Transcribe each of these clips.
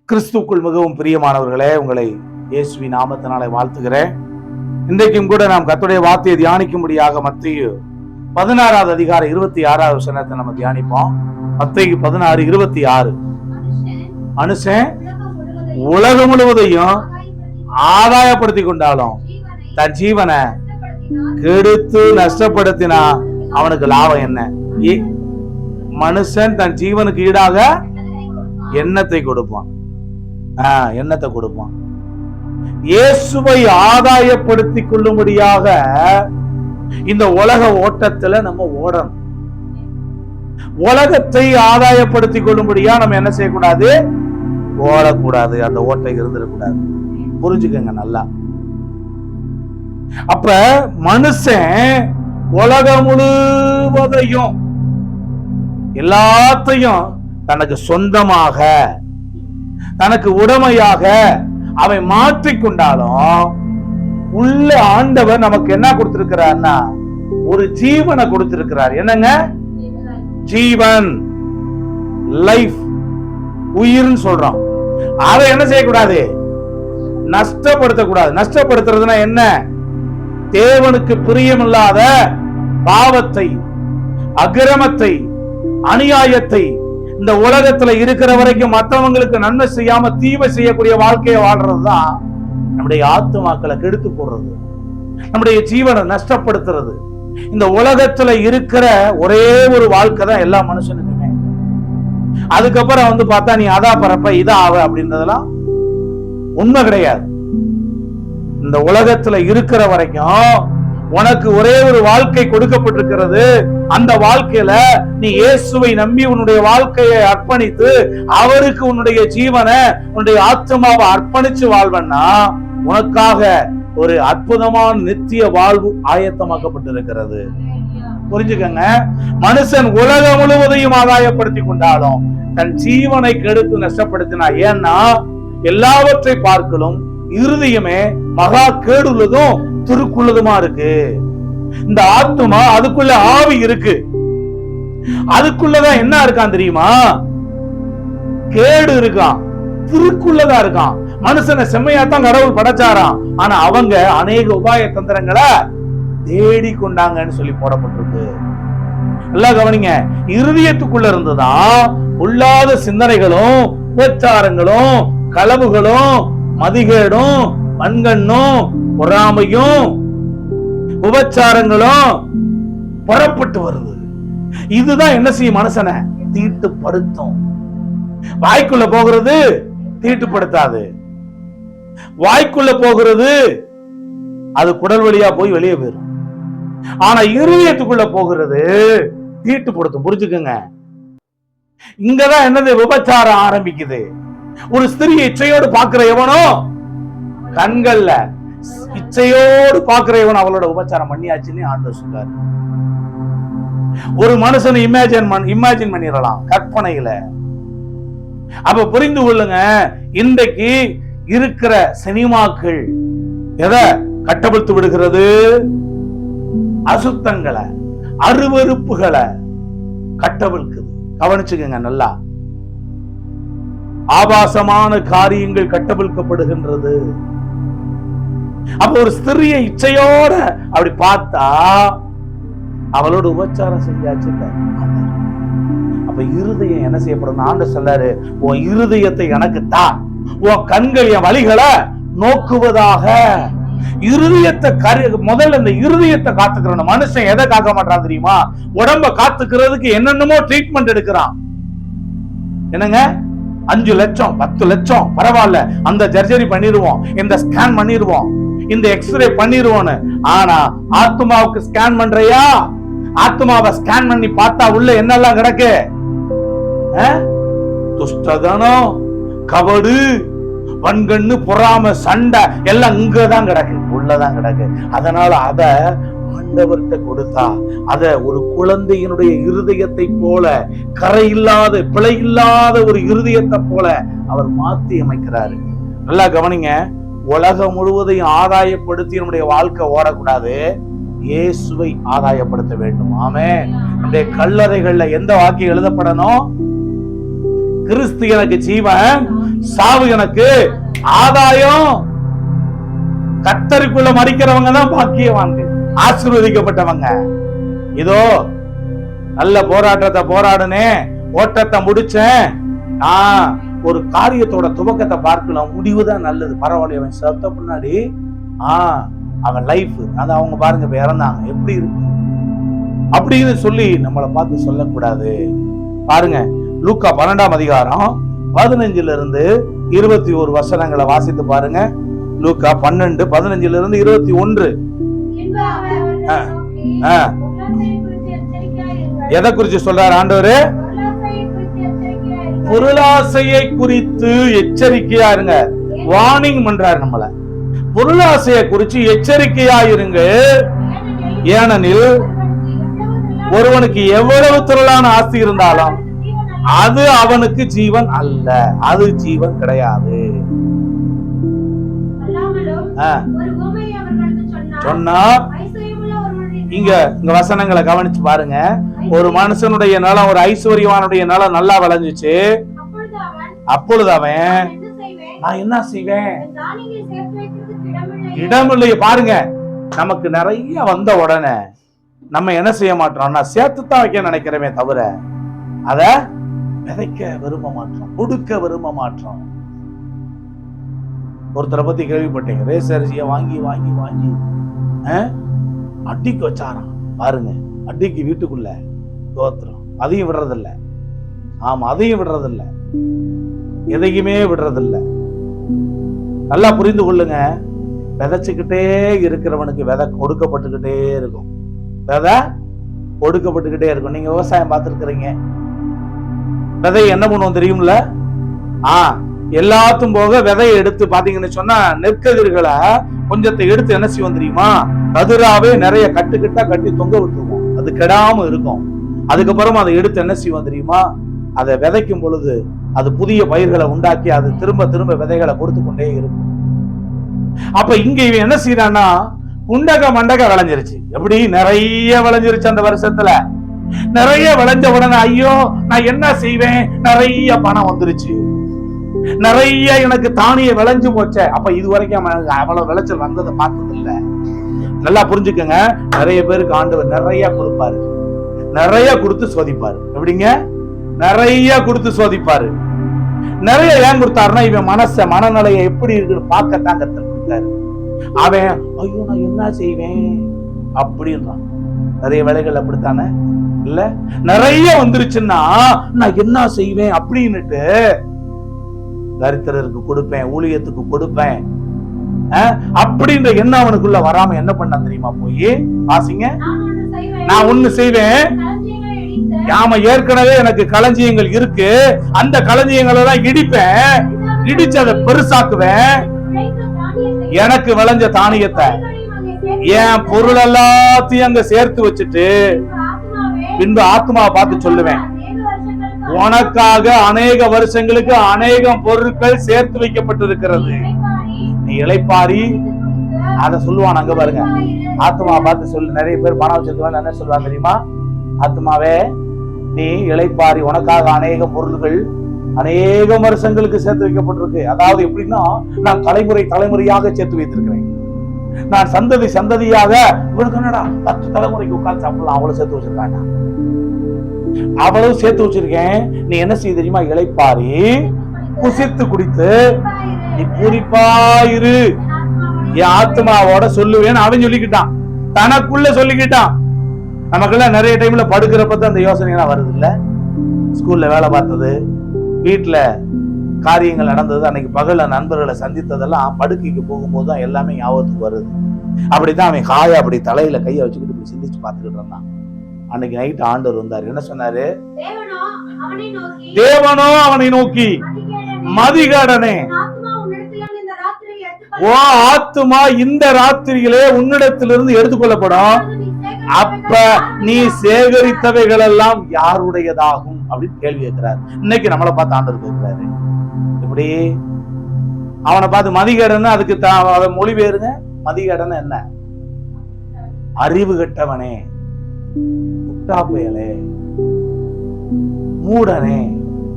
கிறிஸ்துக்குள் மிகவும் பிரியமானவர்களே, உங்களை இயேசுவின் நாமத்தினாலே வாழ்த்துகிறேன். இன்றைக்கும் கூட நாம் கர்த்தருடைய வார்த்தையை தியானிக்கும்படியாக மத்தேயு 16வது அதிகாரம் 26வது வசனத்தை நம்ம தியானிப்போம். மத்தேயு 16:26. மனுஷன் உலகம் முழுவதையும் ஆதாயப்படுத்தி கொண்டாலும் தன் ஜீவனை கெடுத்து நஷ்டப்படுத்தினா அவனுக்கு லாபம் என்ன? மனுஷன் தன் ஜீவனுக்கு ஈடாக எண்ணத்தை கொடுப்பான். எண்ணத்தை கொடுப்பான். இயேசுவை ஆதாயப்படுத்தி கொள்ளும்படியாக இந்த உலக ஓட்டத்துல நம்ம ஓடணும். உலகத்தை ஆதாயப்படுத்தி கொள்ளும்படியா நம்ம என்ன செய்யக்கூடாது? ஓடக்கூடாது. அந்த ஓட்டை இருந்துடக்கூடாது. புரிஞ்சுக்கங்க நல்லா. அப்ப மனுஷன் உலகம் முழுவதையும் எல்லாத்தையும் தனக்கு சொந்தமாக, தனக்கு உடைமையாக அவன் மாற்றிக்கொண்டாலும் உள்ள ஆண்டவர் நமக்கு என்ன கொடுத்திருக்கிறார்னா ஒரு ஜீவனை கொடுத்திருக்கிறார். என்னங்க? ஜீவன், லைஃப், உயிர்னு சொல்றோம். அதை என்ன செய்யக்கூடாது? நஷ்டப்படுத்தக்கூடாது. நஷ்டப்படுத்துறதுன்னா என்ன? தேவனுக்கு பிரியமில்லாத பாவத்தை, அக்கிரமத்தை, அநியாயத்தை இந்த உலகத்துல இருக்கிற வரைக்கும் மற்றவங்களுக்கு நன்மை செய்யாம தீமை செய்யக்கூடிய வாழ்க்கையை வாழ்றதுதான் நம்முடைய ஆத்துமாக்களை கெடுத்து போடுறது, நம்முடைய ஜீவனை நஷ்டப்படுத்துறது. இந்த உலகத்துல இருக்கிற ஒரே ஒரு வாழ்க்கை தான் எல்லா மனுஷனுக்குமே. அதுக்கப்புறம் பார்த்தா நீ அதா பரப்ப இதா ஆவ அப்படின்றதெல்லாம் உண்மை கிடையாது. இந்த உலகத்துல இருக்கிற வரைக்கும் உனக்கு ஒரே ஒரு வாழ்க்கை கொடுக்கப்பட்டிருக்கிறது. அந்த வாழ்க்கையில நீ இயேசுவை நம்பி உன்னுடைய வாழ்க்கையை அர்ப்பணித்து அவருக்கு உன்னுடைய ஜீவனை, உன்னுடைய ஆத்மாவை அர்ப்பணிச்சு வாழ்வன்னா உனக்காக ஒரு அற்புதமான நித்திய வாழ்வு ஆயத்தமாக்கப்பட்டிருக்கிறது. புரிஞ்சுக்கங்க. மனுஷன் உலகம் முழுவதையும் ஆதாயப்படுத்தி கொண்டாலும் தன் ஜீவனை கெடுத்து நஷ்டப்படுத்தினா, ஏன்னா எல்லாவற்றை பார்க்கலும் இருதயமே மகா கேடுள்ளதும் துருக்குள்ளதுமா இருக்கு. இந்த ஆத்துமா, அதுக்குள்ள ஆவி இருக்கு. அதுக்குள்ளதான் என்ன இருக்கான் தெரியுமா? கேடு இருக்கான், திருக்குள்ளதா இருக்கான். மனுஷனை செம்மையாத்தான் கடவுள் படைச்சாராம். ஆனா அவங்க அநேக உபாய தந்திரங்களை தேடி கொண்டாங்கன்னு சொல்லி போடப்பட்டிருக்கு. எல்லாம் கவனிங்க. இருதயத்துக்குள்ள இருந்துதான் உள்ளாத சிந்தனைகளும், உபச்சாரங்களும், களவுகளும், மதிகேடும், மண்கண்ணும், பொறாமையும், உபச்சாரங்களும் புறப்பட்டு வருது. இதுதான் என்ன செய்யும்? மனுஷனை தீட்டுப்படுத்தும். வாய்க்குள்ள போகிறது தீட்டுப்படுத்தாது. வாய்க்குள்ள போகிறது அது குடல் வழியா போய் வெளியே போயிடும். ஆனா இருதயத்துக்குள்ள போகிறது தீட்டுப்படுத்தும். புரிஞ்சுக்குங்க. இங்கதான் என்னது? விபச்சாரம் ஆரம்பிக்குது. ஒரு ஸ்திரீ இச்சையோடு பாக்குற எவனோ, கண்கள்ல இச்சையோடு பாக்குற எவனோ அவளோட உபச்சாரம் பண்ணியாச்சுன்னு ஆண்டவர் சொல்றாரு. ஒரு மனுஷனை இமேஜின் பண்ணிடலாம் கற்பனையில. அப்ப புரிந்து கொள்ளுங்க, இன்றைக்கு இருக்கிற சினிமாக்கள் எதை கட்டவிழ்த்து விடுகிறது? அசுத்தங்களை, அருவருப்புகளை கட்டவிழ்க்குது. கவனிச்சுக்கங்க நல்லா. ஆபாசமான காரியங்கள் கட்டவிழ்க்கப்படுகின்றது. அப்ப ஒரு ஸ்திரியை இச்சையோட அப்படி பார்த்தா அவளோட உபச்சாரம் செஞ்சாச்சு. அப்ப இருதயம் என்ன செய்யப்படும்? ஆண்டவர் சொல்றாரு, உன் இருதயத்தை எனக்கு தா, உன் கண்கள் என் வழிகளை நோக்குவதாக. இருதயத்தை முதல்ல இந்த இருதயத்தை காத்துக்கிறோம். மனுஷன் எதை காக்க மாட்டான் தெரியுமா? உடம்ப காத்துக்கிறதுக்கு என்னென்னமோ ட்ரீட்மெண்ட் எடுக்கிறான். என்னங்க? 5 லட்சம் 10 லட்சம் பரவாயில்ல, அந்த சர்ஜரி பண்ணிடுவோம், இந்த ஸ்கேன் பண்ணிடுவோம், இந்த எக்ஸ்ரே பண்ணிடுவோம். ஆனா ஆத்மாவுக்கு ஸ்கேன் பண்றியா? ஆத்மாவை ஸ்கேன் பண்ணி பார்த்தா உள்ள என்னெல்லாம் கிடக்கு? துஷ்டதனம், கபடு, வன்கண்ணு, பொறாமை, சண்டை எல்லாம் இங்கதான் கிடக்கு, உள்ளதான் கிடக்கு. அதனால அத ஆண்டவர்கிட்ட கொடுத்தா அத ஒரு குழந்தையினுடைய இருதயத்தை போல, கரை இல்லாத, பிழை இல்லாத ஒரு இருதயத்தை போல அவர் மாற்றி அமைக்கிறாரு. நல்லா கவனிங்க. உலகம் முழுவதையும் ஆதாயப்படுத்தி நம்முடைய வாழ்க்கை ஓடக்கூடாது. இயேசுவை ஆதாயப்படுத்த வேண்டும். ஆமென். நம்முடைய கல்லறைகள்ல எந்த வாக்கியம் எழுதப்படணும்? கிறிஸ்து எனக்கு ஜீவன், சாவு எனக்கு ஆதாயம். கர்த்தருக்குள்ள மரிக்கிறவங்க தான் பாக்கியவான்கள், ஆசீர்வதிக்கப்பட்டவங்க. இதோ நல்ல போராட்டத்தை போராடுனேன், ஓட்டத்தை முடிச்சேன், ஒரு காரியத்தோட துவக்கத்தை பார்க்கலாம், முடிவுதான் நல்லது, பரவாயில்ல. அவன் சத்த பின்னாடி அவன் லைஃப் அது அவங்க பாருங்க இப்ப இறந்தாங்க எப்படி இருக்கு அப்படின்னு சொல்லி நம்மளை பார்த்து சொல்லக்கூடாது. பாருங்க லூக்கா 12ஆம் அதிகாரம் 15 21 வசனங்களை வாசித்து பாருங்க. லூக்கா 12 15 21. எதை குறிச்சு சொல்றாரு ஆண்டவரு? பொருளாசையை குறித்து எச்சரிக்கையா இருங்க, வார்னிங் பண்றாரு நம்மள. பொருளாசையை குறிச்சு எச்சரிக்கையா இருங்க, ஏனெனில் ஒருவனுக்கு எவ்வளவு திரளான ஆஸ்தி இருந்தாலும் அது அவனுக்கு ஜீவன் அல்ல, அது ஜீவன் கிடையாது. சொன்னா இங்க வசனங்களை கவனிச்சு பாருங்க. ஒரு மனுஷனுடைய நிலம், ஒரு ஐஸ்வர்யவானுடைய நிலம் நல்லா விளைஞ்சிச்சு. அப்பொழுது அவன் நான் என்ன செய்வேன், இடம் இல்லையே. பாருங்க நமக்கு நிறைய வந்த உடனே நம்ம என்ன செய்ய மாட்டோம்னா சேர்த்துத்தான் வைக்க நினைக்கிறோமே தவிர அத விதைக்க விரும்ப மாட்டோம், கொடுக்க விரும்ப மாட்டோம். ஒருத்தரை பத்தி கேள்விப்பட்டீங்க, ரேஸ் அரிசியை வாங்கி வாங்கி வாங்கி அட்டிக்கு வச்சாராம். பாருங்க அட்டிக்கு வீட்டுக்குள்ள தோத்திரம், அதையும் விடுறதில்ல. ஆமா அதையும் விடுறதில்ல, எதையுமே விடுறதில்ல. நல்லா புரிந்து கொள்ளுங்க, விதைச்சுக்கிட்டே இருக்கிறவனுக்கு விதை கொடுக்கப்பட்டுக்கிட்டே இருக்கும், விதை கொடுக்கப்பட்டுக்கிட்டே இருக்கும். நீங்க விவசாயம் பார்த்துருக்கிறீங்க, விதை என்ன பண்ணுவோம் தெரியும்ல? எல்லாத்தும் போக விதையை எடுத்து பாத்தீங்கன்னு சொன்னா நெற்கதிர்களை கொஞ்சத்தை எடுத்து என்ன செய்வோம் தெரியுமா? கதிராவே நிறைய கட்டுக்கிட்டா கட்டி தொங்க விட்டுருவோம், அது கெடாம இருக்கும். அதுக்கப்புறம் அதை எடுத்து என்ன செய்வோம் தெரியுமா? அதை விதைக்கும் பொழுது அது புதிய பயிர்களை உண்டாக்கி அது திரும்ப திரும்ப விதைகளை கொடுத்து கொண்டே இருக்கும். அப்ப இங்க இவன் என்ன செய்யறான்னா குண்டக மண்டக விளைஞ்சிருச்சு. எப்படி நிறைய விளைஞ்சிருச்சு அந்த வருஷத்துல, நிறைய விளைஞ்ச உடனே ஐயோ நான் என்ன செய்வேன், நிறைய பணம் வந்துருச்சு, நிறைய எனக்கு தானிய விளைஞ்சு போச்சே. அப்ப இது வரைக்கும் அவ்வளவு விளைச்சல் வந்ததை பார்த்தது இல்ல. நல்லா புரிஞ்சுக்கங்க, நிறைய பேருக்கு ஆண்டவர் நிறைய கொடுப்பாரு, நிறைய கொடுத்து சோதிப்பாரு. எப்படிங்க? நிறைய கொடுத்து சோதிப்பாரு. நிறைய ஏன் கொடுத்தாருன்னா இவன் மனநிலையை எப்படி இருக்குன்னு பார்க்கத்தான் கத்துக்கிட்டாரு. அவன் ஐயோ நான் என்ன செய்வேன் அப்படின்றான். நிறைய வேலைகள் அப்படித்தானே இல்ல? நிறைய வந்துருச்சுன்னா நான் என்ன செய்வேன் அப்படின்னுட்டு தரித்திரருக்கு கொடுப்பேன், ஊழியத்துக்கு கொடுப்பேன் அப்படின்ற எண்ணம் அவனுக்குள்ள வராம என்ன பண்ண தெரியுமா? போய் வாசிங்க, நான் ஒண்ணு செய்வேன். ஆமா ஏற்கனவே எனக்கு களஞ்சியங்கள் இருக்கு, அந்த களஞ்சியங்களை தான் இடிப்பேன், இடிச்சு அதை பெருசாக்குவேன். எனக்கு விளைஞ்ச தானியத்தை என் பொருள் எல்லாத்தையும் அங்க சேர்த்து வச்சுட்டு பின்பு ஆத்மாவை பார்த்து சொல்லுவேன், உனக்காக அநேக வருஷங்களுக்கு அநேகம் பொருட்கள் சேர்த்து வைக்கப்பட்டிருக்கிறது, நீ இளைப்பாரி. அத சொல்லுவான் அங்க பாருங்க, ஆத்மாவை பார்த்து சொல்லு. நிறைய பேர் பணம் வச்சிருக்கவன் என்ன சொல்லுவாங்க தெரியுமா? ஆத்மாவே நீ இளைப்பாரி, உனக்காக அநேக பொருள்கள் அநேக வருஷங்களுக்கு சேர்த்து வைக்கப்பட்டிருக்கு. அதாவது எப்படின்னா நான் தலைமுறையாக சேர்த்து வைத்திருக்கிறேன், நான் சந்ததி சந்ததியாக. இவனுக்கு என்னடா 10 தலைமுறைக்கு உட்கார்ந்து சாப்பிடலாம், அவ்வளவு சேர்த்து வச்சிருக்காங்க, அவ்வளவு சேர்த்து வச்சிருக்கேன். நீ என்ன செய்ய தெரியுமா? இளைப்பாரி, புசித்து குடித்து நீ பூரிப்பாயிரு, என் ஆத்மாவோட சொல்லுவேன் அவன் சொல்லிக்கிட்டான், தனக்குள்ள சொல்லிக்கிட்டான். நமக்கெல்லாம் நிறைய டைம்ல படுக்கிறப்ப அந்த யோசனை எல்லாம் வருது இல்ல? ஸ்கூல்ல வேலை பார்த்தது, வீட்டுல காரியங்கள் நடந்தது, அன்னைக்கு பகல்ல நண்பர்களை சந்தித்ததெல்லாம் படுக்கைக்கு போகும்போது தான் எல்லாமே ஞாபகத்துக்கு வருது. அப்படித்தான் அவன் காய அப்படி தலையில கைய வச்சுக்கிட்டு இப்படி சிந்திச்சு பார்த்துக்கிட்டு இருந்தான். அன்னைக்கு நைட் ஆண்டவர் வந்தாரு. என்ன சொன்னாரு? தேவனோ அவனை நோக்கி மதிகடனே, ஓ ஆத்துமா இந்த ராத்திரியிலே உன்னிடத்திலிருந்து எடுத்துக்கொள்ளப்படும், அப்ப நீ சேகரித்தவைகள் எல்லாம் யாருடையதாகும் அப்படின்னு கேள்வி கேட்கிறார். இன்னைக்கு நம்மளை பார்த்து ஆண்டவர் கேட்கிறாரு. இப்படி அவனை பார்த்து மதிகடன், அதுக்கு மொழிபெயருங்க. மதிகடன் என்ன? அறிவு கெட்டவனே, முட்டாப்பயலே, மூடனே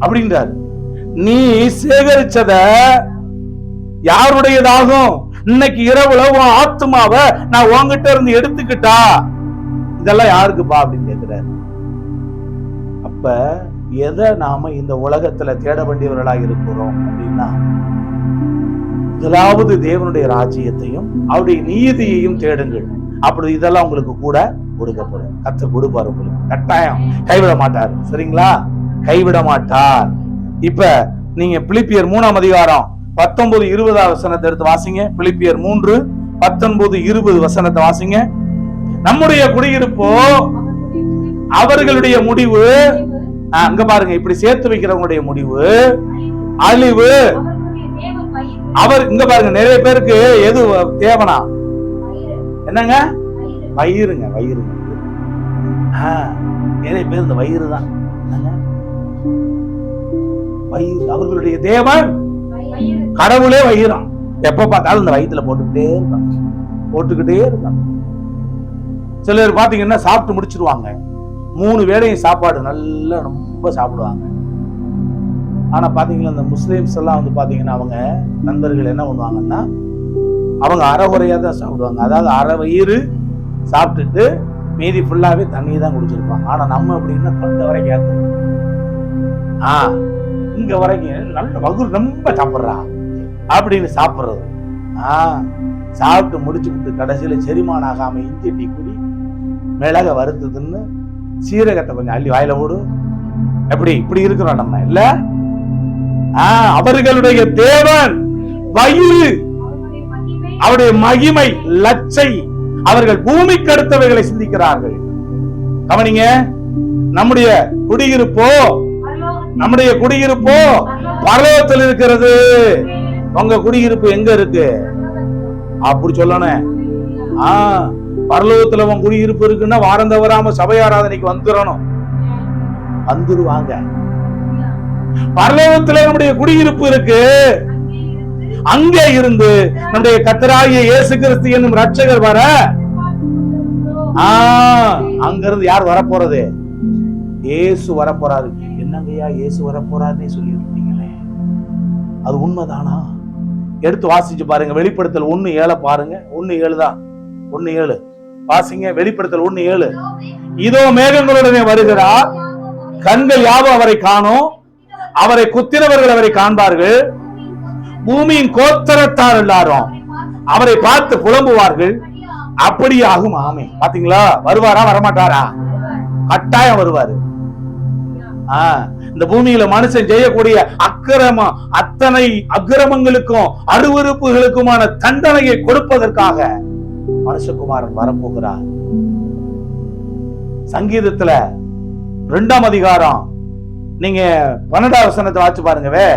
அப்படின்றாரு. நீ சேகரிச்சத யாருடையதாகும்? இன்னைக்கு இரவுல உன் ஆத்மாவை நான் உன்கிட்ட இருந்து எடுத்துக்கிட்டா இதெல்லாம் யாருக்குப்பா அப்படின்னு கேட்கிறாரு. அப்ப எதை நாம இந்த உலகத்துல தேட வேண்டியவர்களாக இருக்கிறோம் அப்படின்னா, முதலாவது தேவனுடைய ராஜ்யத்தையும் அவருடைய நீதியையும் தேடுங்கள். அப்படி இதெல்லாம் உங்களுக்கு கூட கொடுக்கப்படும். கர்த்தர் கொடுப்பார் உங்களுக்கு, கட்டாயம் கைவிட மாட்டார். சரிங்களா? கைவிட மாட்டார். இப்ப நீங்க பிலிப்பியர் 3ஆம் அதிகாரம் 19-20 வசனத்தை எடுத்து வாசிங்க. பிலிப்பியர் 3:19-20 வசனத்தை வாசிங்க. நம்முடைய குடியிருப்போ அவர்களுடைய முடிவு, அங்க பாருங்க, இப்படி சேர்த்து வைக்கிறவங்களுடைய முடிவு அழிவு. அவர் இங்க பாருங்க, நிறைய பேருக்கு எது தேவனா? என்னங்க? வயிறுங்க, வயிறுங்க. நிறைய பேர் இந்த வயிறு தான். வயிறு அவர்களுடைய தேவன், கடவுளே வயிறான். எப்ப பார்த்தாலும் இந்த வயிற்றுல போட்டுக்கிட்டே இருக்காங்க. சிலர் பாத்தீங்கன்னா சாப்பிட்டு முடிச்சிருவாங்க, 3 வேளையும் சாப்பாடு நல்லா ரொம்ப சாப்பிடுவாங்க. ஆனா பாத்தீங்கன்னா இந்த முஸ்லிம்ஸ் எல்லாம் வந்து பாத்தீங்கன்னா அவங்க நண்பர்கள் என்ன பண்ணுவாங்கன்னா, அவங்க அரைகுறையா தான் சாப்பிடுவாங்க. அதாவது அரை வயிறு சாப்பிட்டுட்டு மீதி ஃபுல்லாவே தண்ணி தான் குடிச்சிருப்பாங்க. ஆனா நம்ம அப்படின்னா தொண்டை வரைக்கும் இங்க வரைக்கும் நல்ல வகுறு ரொம்ப சாப்பிட்றா அப்படின்னு சாப்பிடுறது. சாப்பிட்டு முடிச்சுக்கிட்டு கடைசியில செரிமானம் ஆகாம இஞ்சி டீ குடி, மிளக வறுத்ததுன்னு சீரகத்தை கொஞ்சம் அள்ளி வாயில போடு. எப்படி இப்படி இருக்கிறோம் நம்ம இல்ல? அவர்களுடைய தேவன் வயிறு, அவருடைய மகிமை லட்சை. அவர்கள் பூமிக்கு அடுத்தவைகளை சிந்திக்கிறார்கள். கவனிங்க, நம்முடைய குடியிருப்போ பரலோகத்தில் இருக்கிறது. உங்க குடியிருப்பு எங்க இருக்கு அப்படி சொல்லணும். பரலோகத்துல உன் குடியிருப்பு இருக்குன்னா வாரம் தவறாம சபை ஆராதனைக்கு வந்துருவாங்க. பரலோகத்துல நம்முடைய குடியிருப்பு இருக்கு. அங்கே இருந்து நம்முடைய கர்த்தராகிய இயேசு கிறிஸ்து என்னும் ரட்சகர் வர, அங்க இருந்து யார் வரப்போறது? இயேசு வரப்போறாரு. என்னங்கய்யா இயேசு வரப்போறாருன்னு சொல்லிட்டு இருந்தீங்களே, அது உண்மைதானா? எடுத்து வாசிச்சு பாருங்க. வெளிப்படுத்தல் 1:7 பாருங்க. 1:7 தான். 1:7 வாசிங்க. வெளிப்படுத்தல் 1:7. இதோ மேகங்களுடனே வருகிறார், கண்கள் யாவும் அவரை காணும், அவரை குத்தினவர்கள் அவரை காண்பார்கள், பூமியின் கோத்திரத்தார் எல்லாரும் அவரை பார்த்து புலம்புவார்கள். அப்படியாகும். ஆமே. பாத்தீங்களா? வருவாரா வரமாட்டாரா? கட்டாயம் வருவாரு. இந்த பூமியில மனுஷன் செய்யக்கூடிய அத்தனை அக்கிரமங்களுக்கும் அருவருப்புகளுக்குமான தண்டனையை கொடுப்பதற்காக மனுஷகுமாரன் வரப்போகிறார். சங்கீதத்துல 2ஆம் அதிகாரம் நீங்க 12ஆம் வசனத்தை வாச்சு பாருங்கவே.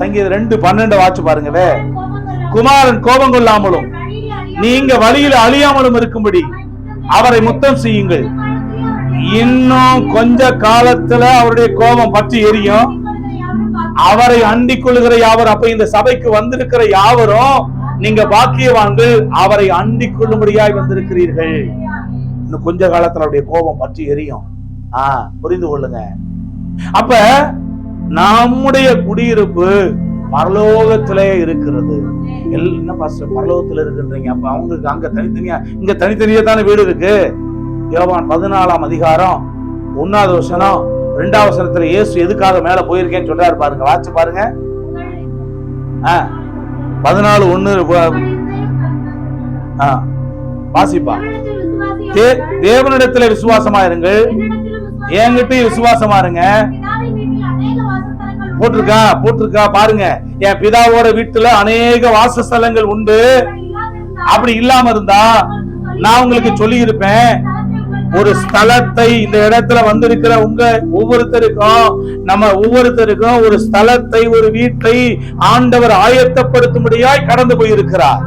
சங்கீதம் 2:12 வாச்சு பாருங்கவே. குமாரன் கோபம் கொள்ளாமலும் நீங்க வழியில அழியாமலும் இருக்கும்படி அவரை முத்தம் செய்யுங்கள். இன்னும் கொஞ்ச காலத்துல அவருடைய கோபம் பற்றி எரியும். அவரை அண்டிக் கொள்ளுகிற யாவர், அப்ப இந்த சபைக்கு வந்திருக்கிற யாவரும் நீங்க பாக்கியவான்கள், அவரை அண்டிக் கொள்ளும்படியாய் வந்திருக்கிறீர்கள். இன்னும் கொஞ்ச காலத்துல அவருடைய கோபம் பற்றி எரியும். புரிந்து கொள்ளுங்க. அப்ப நம்முடைய குடியிருப்பு பரலோகத்திலே இருக்கிறது. என்ன பாஸ்டர் பரலோகத்துல இருக்குன்றீங்க? அப்ப அவங்களுக்கு அங்க தனித்தனியா, இங்க தனித்தனியா தானே வீடு இருக்கு. யோவான் 14ஆம் அதிகாரம் 1வது வசனம் 2வது வசனத்துல இயேசு எதுக்காக மேல போயிருக்கேன்னு சொல்றாரு பாருங்க. வாட்சி பாருங்க. 14:1 வாசிப்பா. தேவனிடத்துல விசுவாசமா இருங்கள், என்கிட்டயும் விசுவாசமா இருங்க. போட்டிருக்கா பாருங்க. என் பிதாவோட வீட்டுல அநேக வாசஸ்தலங்கள் உண்டு. அப்படி இல்லாம இருந்தா நான் உங்களுக்கு சொல்லி இருப்பேன். ஒரு ஸ்தலத்தை, இந்த இடத்துல வந்திருக்கிற உங்க ஒவ்வொருத்தருக்கும் ஒரு ஸ்தலத்தை, ஒரு வீட்டை ஆண்டவர் ஆயத்தப்படுத்தும்படியாய் கடந்து போயிருக்கிறார்.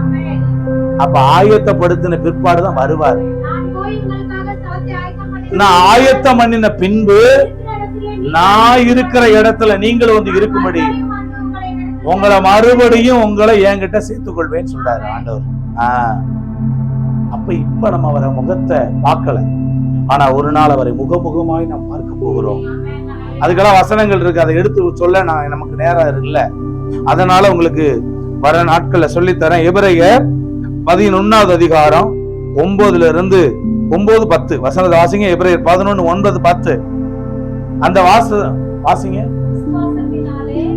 அப்ப ஆயத்தப்படுத்தின பிற்பாடுதான் வருவாரு. நான் ஆயத்தம் பண்ணின பின்பு நான் இருக்கிற இடத்துல நீங்களும் வந்து இருக்கும்படி உங்களை மறுபடியும் உங்களை என்கிட்ட சேர்த்துக் கொள்வேன்னு சொல்றாரு ஆண்டவர். அப்ப இப்ப நம்ம அவரை முகத்தை பார்க்கல, ஆனா ஒரு நாள் அவரை முகமுகமாய் நாம் பார்க்க போகிறோம். அதுக்கெல்லாம் வசனங்கள் இருக்கு, அதை எடுத்து சொல்ல நமக்கு நேரம் இருக்குல்ல. அதனால உங்களுக்கு வர நாட்கள்ல சொல்லித்தரேன். எபிரேயர் 11வது அதிகாரம் 9 இருந்து 9-10 வசனத்தை வாசிங்க. எபிரேயர் 11:9-10 அந்த வாசிங்க.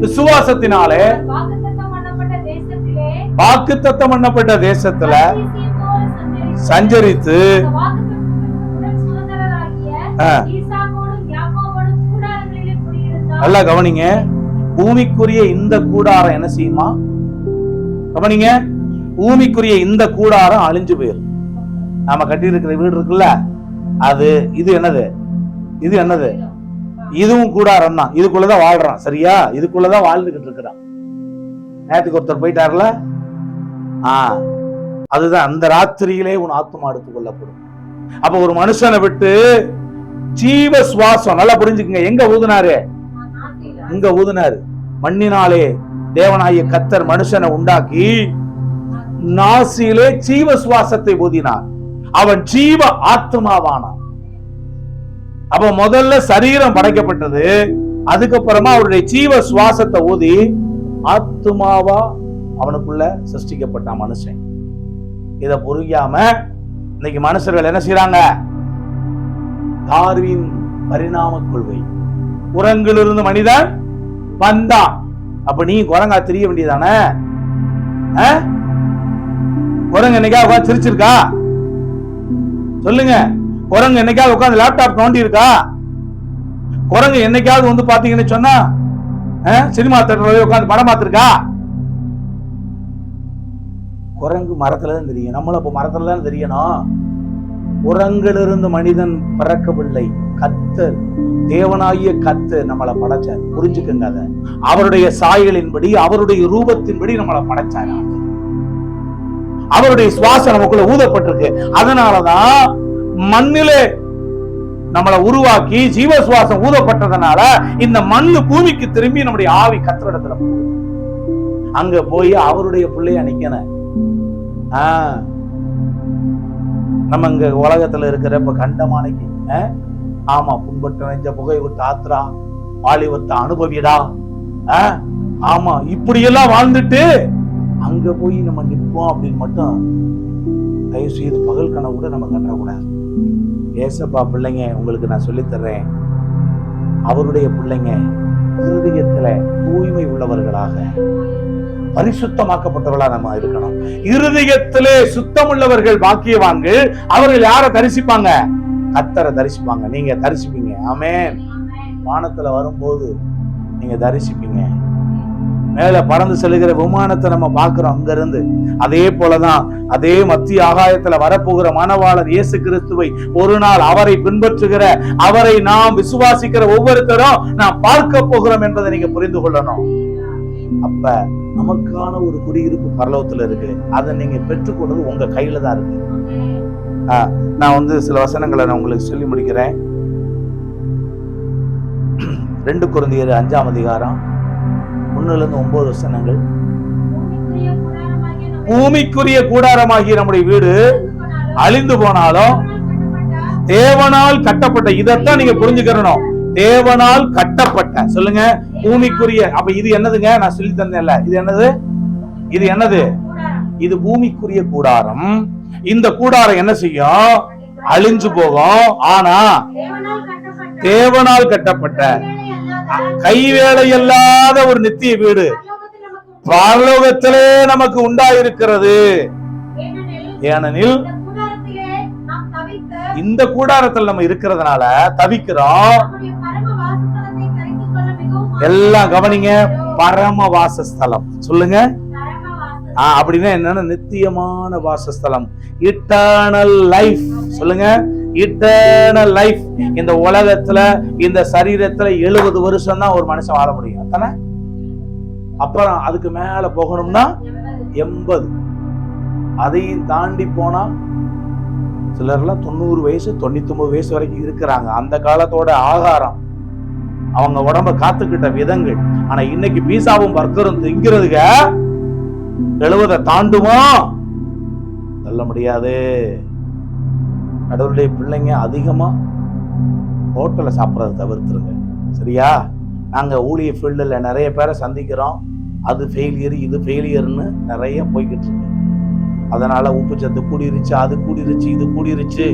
விசுவாசத்தினாலே வாக்குத்தத்தம் பண்ணப்பட்ட தேசத்துல சஞ்சரித்து நல்லா கவனிங்க. பூமிக்குரிய இந்த கூடாரம் என்ன செய்யுமா? கவனிங்க, பூமிக்குரிய இந்த கூடாரம் அழிஞ்சு போயிரும். நாம கட்டி இருக்கிற வீடு இருக்குல்ல, அது இது என்னது? இது என்னது? இதுவும் கூடாரம் தான். இதுக்குள்ளதான் வாழ்றான், சரியா? இதுக்குள்ளதான் வாழ்ந்துகிட்டு இருக்கிறான். நேற்றுக்கு ஒருத்தர் போயிட்டார்ல, அதுதான் அந்த ராத்திரியிலே உன் ஆத்மா எடுத்துக் கொள்ளப்படும். அப்ப ஒரு மனுஷனை விட்டு ஜீவ சுவாசம், நல்லா புரிஞ்சுக்குங்க, எங்க ஊதுனாரு? இங்க ஊதுனாரு. மண்ணினாலே தேவனாகிய கர்த்தர் மனுஷனை உண்டாக்கி நாசியிலே ஜீவ சுவாசத்தை ஊதினார். அவன் ஜீவ ஆத்மாவானான். அப்ப முதல்ல சரீரம் படைக்கப்பட்டது, அதுக்கப்புறமா அவருடைய ஜீவ சுவாசத்தை ஊதி ஆத்மாவா அவனுக்குள்ள சிருஷ்டிக்கப்பட்டான் மனுஷன். இத புரியாம இன்னைக்கு மனுஷர்கள் என்ன செய்யறாங்க? டார்வின் பரிணாம கொள்கை, குரங்கிலிருந்து மனிதன் வந்தான். அப்ப நீ குரங்கா தெரிய வேண்டியதானே? குரங்கு என்னைக்காவது உட்காந்து சிரிச்சிருக்கா? சொல்லுங்க. குரங்கு என்னைக்காவது உட்காந்து லேப்டாப் நோண்டி இருக்கா? குரங்கு என்னைக்காவது வந்து பாத்தீங்கன்னு சொன்னா சினிமா தியேட்டர்ல உட்காந்து படம் பார்த்திருக்கா? குரங்கு மரத்துல தான் தெரியும். நம்மளும் அப்ப மரத்துல தான் தெரியணும். குரங்கிலிருந்து மனிதன் பிறக்கவில்லை, கர்த்தர் தேவனாகிய கர்த்தர் நம்மளை படைச்சார். புரிஞ்சுக்கங்க, அத அவருடைய சாயலின்படி அவருடைய ரூபத்தின்படி நம்மளை படைச்சார். அவருடைய சுவாசம் நமக்குள்ள ஊதப்பட்டிருக்கு. அதனாலதான் மண்ணிலே நம்மளை உருவாக்கி ஜீவ சுவாசம் ஊதப்பட்டதுனால இந்த மண்ணு பூமிக்கு திரும்பி நம்முடைய ஆவி கர்த்தரிடத்துல போகுது. அங்க போய் அவருடைய பிள்ளைய நிக்கணும். நம்ம இங்க உலகத்துல இருக்கிறப்ப கண்டமானைக்கு ஆமா புண்பட்டு நெஞ்ச புகை விட்டு ஆத்ரா வாலிபத்தை அனுபவிடா, ஆமா இப்படி எல்லாம் வாழ்ந்துட்டு அங்க போய் நம்ம நிற்போம் அப்படின்னு மட்டும் தயவு செய்து பகல் கனவு கூட நம்ம கண்டக்கூடாது. ஏசப்பா பிள்ளைங்க, உங்களுக்கு நான் சொல்லி தர்றேன், அவருடைய பிள்ளைங்க இருதயத்துல தூய்மை உள்ளவர்களாக பரிசுத்தமாக்கப்பட்டவர்களா நம்ம இருக்கணும். இருதயத்திலே சுத்தம் உள்ளவர்கள் பாக்கியவான்கள். அவர்கள் யாரை தரிசிப்பாங்க? கர்த்தரை தரிசிப்பாங்க. நீங்க தரிசிப்பீங்க. ஆமென். வானத்துல வரும்போது நீங்க தரிசிப்பீங்க. மேல பறந்து செல்கிற விமானத்தை நம்ம பார்க்கிறோம் அங்க இருந்து. அதே போலதான் அதே மத்திய ஆகாயத்துல வரப்போகிற மணவாளர் இயேசு கிறிஸ்துவை ஒரு நாள் அவரை பின்பற்றுகிற, அவரை நாம் விசுவாசிக்கிற ஒவ்வொருத்தரும் நாம் பார்க்க போகிறோம் என்பதை நீங்க புரிந்து கொள்ளணும். அப்ப நமக்கான ஒரு குடியிருப்பு பரலோகத்துல இருக்கு. அதை நீங்க பெற்றுக்கொண்டது உங்க கையில தான் இருக்கு. நான் வந்து சில வசனங்களை நான் உங்களுக்கு சொல்லி முடிக்கிறேன். 2 கொரிந்தியர் 5ஆம் அதிகாரம் 1-9 வசனங்கள். பூமிக்குரிய கூடாரமாகிய நம்முடைய வீடு அழிந்து போனாலும் தேவனால் கட்டப்பட்ட, இதைத்தான் நீங்க புரிஞ்சுக்கணும். தேவனால் கட்டப்பட்ட, சொல்லுங்க, பூமிக்குரிய. அப்ப இது என்னதுங்க? நான் சொல்லி தந்தேன்ல, இது என்னது? இது என்னது? இது பூமிக்குரிய கூடாரம். இந்த கூடாரம் என்ன செய்யும்? அழிஞ்சு போகும். ஆனா தேவனால் கட்டப்பட்ட கைவேலை இல்லாத ஒரு நித்திய வீடு பரலோகத்திலே நமக்கு உண்டாயிருக்கிறது. ஏனெனில் இந்த கூடாரத்தில் நம்ம இருக்கிறதுனால தவிக்கிறோம். எல்லாம் கவனிங்க, பரம வாசஸ்தலம். சொல்லுங்க. அப்படின்னா என்னன்னா நித்தியமான வாசஸ்தலம், இட்டர்னல் லைஃப். சொல்லுங்க, இட்டர்னல் லைஃப். இந்த உலகத்துல இந்த சரீரத்துல 70 வருஷம் தான் ஒரு மனுஷன் வாழ முடியும் தானே? அப்புறம் அதுக்கு மேல போகணும்னா 80. அதையும் தாண்டி போனா சிலர்லாம் 90 வயசு 99 வயசு வரைக்கும் இருக்கிறாங்க. அந்த காலத்தோட ஆகாரம், அவங்க உடம்ப காத்துக்கிட்ட விதங்கள். ஆனா இன்னைக்கு பீசாவும் பர்கரும் திங்கிறதுங்க 70 தாண்டுமா? சொல்ல முடியாது. கடவுளுடைய பிள்ளைங்க அதிகமா ஹோட்டல்ல சாப்பிடறத தவிர்த்துருங்க. சரியா? நாங்க ஊழிய ஃபீல்டில் நிறைய பேரை சந்திக்கிறோம். அது ஃபெயிலியர், இது ஃபெயிலியர்னு நிறைய போய்கிட்டு இருக்கு. அதனால உப்பு சத்து கூடிருச்சு, அது கூடிருச்சு, இது கூடிருச்சு.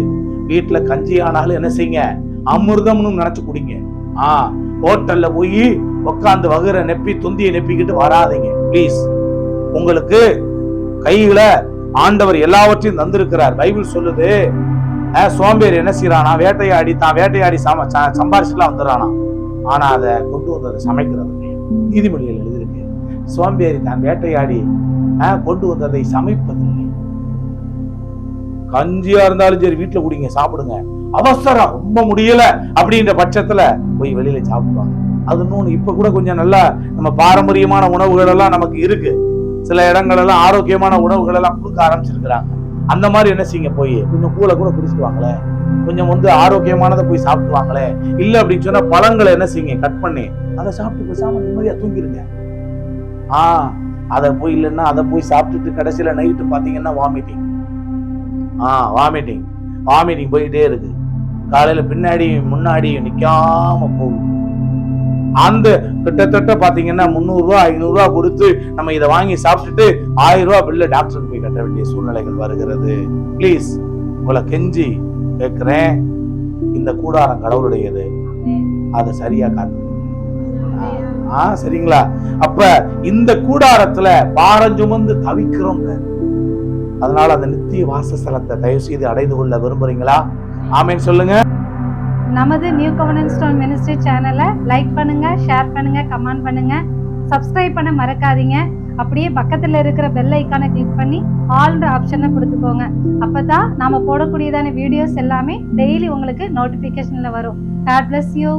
வீட்டுல கஞ்சி ஆனாலும் என்ன செய்யுங்க, அமிர்தம்னு நினைச்சு குடிங்க. ஹோட்டல்ல போய் உட்காந்து வகுற நெப்பி துந்தியை நெப்பிக்கிட்டு வராதீங்க பிளீஸ். உங்களுக்கு கையில ஆண்டவர் எல்லாவற்றையும் தந்திருக்கிறார். பைபிள் சொல்லுது, சோம்பேறி என்ன செய்யறானா, வேட்டையாடி சம்பாரிச்சுலாம் வந்துடுறானா, ஆனா அதை கொண்டு வந்ததை சமைக்கிறது. நீதிமொழிகள் எழுதியிருக்கு, சோம்பேறி தான் வேட்டையாடி கொண்டு வந்ததை சமைப்பதில்லை. கஞ்சியா இருந்தாலும் சரி வீட்டுல குடிங்க, சாப்பிடுங்க. அவசரம் ரொம்ப முடியல அப்படின்ற பட்சத்துல போய் வெளியில சாப்பிடுவாங்க. அது இன்னொன்னு, இப்ப கூட கொஞ்சம் நல்லா நம்ம பாரம்பரியமான உணவுகள் எல்லாம் நமக்கு இருக்கு. சில இடங்கள் எல்லாம் ஆரோக்கியமான உணவுகள் எல்லாம் கொடுக்க ஆரம்பிச்சிருக்கிறாங்க. அந்த மாதிரி என்ன செய்யுங்க, போய் கொஞ்சம் கூல கூட குடிச்சிட்டு வாங்களே, கொஞ்சம் ஆரோக்கியமானதை போய் சாப்பிட்டு வாங்களே. இல்ல அப்படின்னு சொன்னா பழங்களை என்ன செய்யுங்க, கட் பண்ணி அதை சாப்பிட்டு பேசாம நிம்மதியா தூங்கிருங்க. அதை போய் இல்லைன்னா அதை போய் சாப்பிட்டுட்டு கடைசியில நைட்டு பாத்தீங்கன்னா வாமிட்டிங் போயிட்டே இருக்கு. காலையில பின்னாடி முன்னாடி நிக்காம போகும். அந்த கிட்டத்தட்ட பாத்தீங்கன்னா 300 ரூபாய் 500 ரூபாய் கொடுத்து நம்ம இதை வாங்கி சாப்பிட்டுட்டு 1000 ரூபாய் பில்ல டாக்டருக்கு போய் கட்ட வேண்டிய சூழ்நிலைகள் வருகிறது. பிளீஸ் உங்களை கெஞ்சி கேட்கிறேன், இந்த கூடாரம் கடவுளுடையது, அதை சரியா காத்து. சரிங்களா? அப்ப இந்த கூடாரத்துல பாரம் சுமந்து தவிக்கிறோங்க. அதனால அந்த நித்திய வாசஸ்தலத்தை தயவு செய்து அடைந்து கொள்ள விரும்புறீங்களா? ஆமென் சொல்லுங்க. நமது நியூ கவர்னன்ஸ் ஸ்டோன் மினிஸ்ட்ரி சேனலை லைக் பண்ணுங்க, ஷேர் பண்ணுங்க, கமெண்ட் பண்ணுங்க, சப்ஸ்கிரைப் பண்ண மறக்காதீங்க. அப்படியே பக்கத்துல இருக்கிற பெல் ஐக்கானை கிளிக் பண்ணி ஆல்ன்ற ஆப்ஷனை கொடுத்துக்கோங்க. அப்பதான் நாம போடக்கூடியதான வீடியோஸ் எல்லாமே டெய்லி உங்களுக்கு நோட்டிபிகேஷன்ல வரும். God bless you.